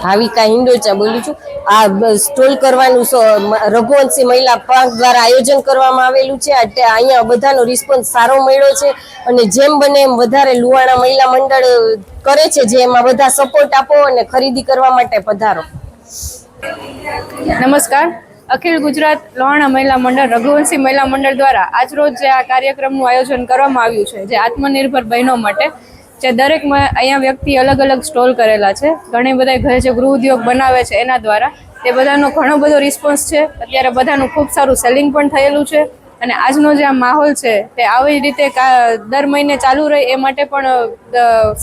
ભાવિકા હિંડોચા બોલું છું। આ સ્ટોલ કરવાનું રઘુવંશી મહિલા પાંખ દ્વારા આયોજન કરવામાં આવેલું છે। અહીંયા બધાનો રિસ્પોન્સ સારો મળ્યો છે અને જેમ બને એમ વધારે લુહાણા મહિલા મંડળ કરે છે, જે એમાં બધા સપોર્ટ આપો અને ખરીદી કરવા માટે પધારો। નમસ્કાર। અખિલ ગુજરાત લોહાણા મહિલા મંડળ રઘુવંશી મહિલા મંડળ દ્વારા આજરોજ જે આ કાર્યક્રમનું આયોજન કરવામાં આવ્યું છે, જે આત્મનિર્ભર બહેનો માટે, જે દરેક અહીંયા વ્યક્તિ અલગ અલગ સ્ટોલ કરેલા છે। ઘણી બધા ઘરે જે ગૃહ ઉદ્યોગ બનાવે છે એના દ્વારા તે બધાનો ઘણો બધો રિસ્પોન્સ છે। અત્યારે બધાનું ખૂબ સારું સેલિંગ પણ થયેલું છે અને આજનો જે આ માહોલ છે તે આવી રીતે દર મહિને ચાલુ રહે એ માટે પણ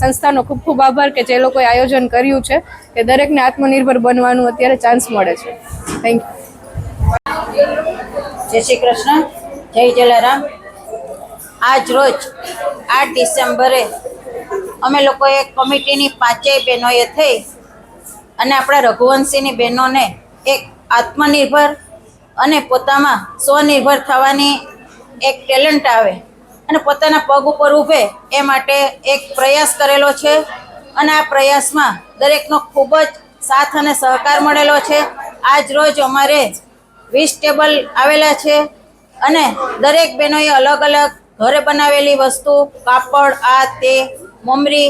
સંસ્થાનો ખૂબ ખૂબ આભાર કે જે લોકોએ આયોજન કર્યું છે કે દરેકને આત્મનિર્ભર બનવાનું અત્યારે ચાન્સ મળે છે। Thank you. જય શ્રી કૃષ્ણ, જય જલારામ। આજ રોજ 8 ડિસેમ્બરે અમે લોકોએ કમિટીની 5 બહેનોએ થઈ અને આપણા રઘુવંશીની બહેનોને એક આત્મનિર્ભર અને પોતામાં સ્વનિર્ભર થવાની એક ટેલેન્ટ આવે અને પોતાના પગ ઉપર ઊભે એ માટે એક પ્રયાસ કરેલો છે અને આ પ્રયાસમાં દરેકનો ખૂબ જ સાથ અને સહકાર મળેલો છે। આજ રોજ અમારે 20 ટેબલ આવેલા છે અને દરેક બહેનોએ અલગ અલગ ઘરે બનાવેલી વસ્તુ, કાપડ, આ તે, મમરી,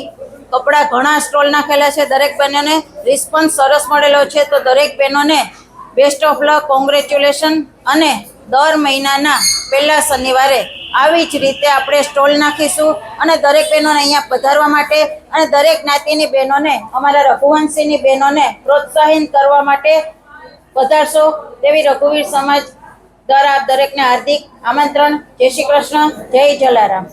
કપડાં, ઘણા સ્ટોલ નાખેલા છે। દરેક બહેનોને રિસ્પોન્સ સરસ મળેલો છે, તો દરેક બહેનોને બેસ્ટ ઓફ લક, કોંગ્રેચ્યુલેશન। અને દર મહિનાના પહેલા શનિવારે આવી જ રીતે આપણે સ્ટોલ નાખીશું અને દરેક બહેનોને અહીંયા પધારવા માટે અને દરેક જ્ઞાતિની બહેનોને, અમારા રઘુવંશીની બહેનોને પ્રોત્સાહિત કરવા માટે પધારશો તેવી રઘુવીર સમાજ દ્વારા આપ દરેકને હાર્દિક આમંત્રણ। જય શ્રી કૃષ્ણ, જય જલારામ।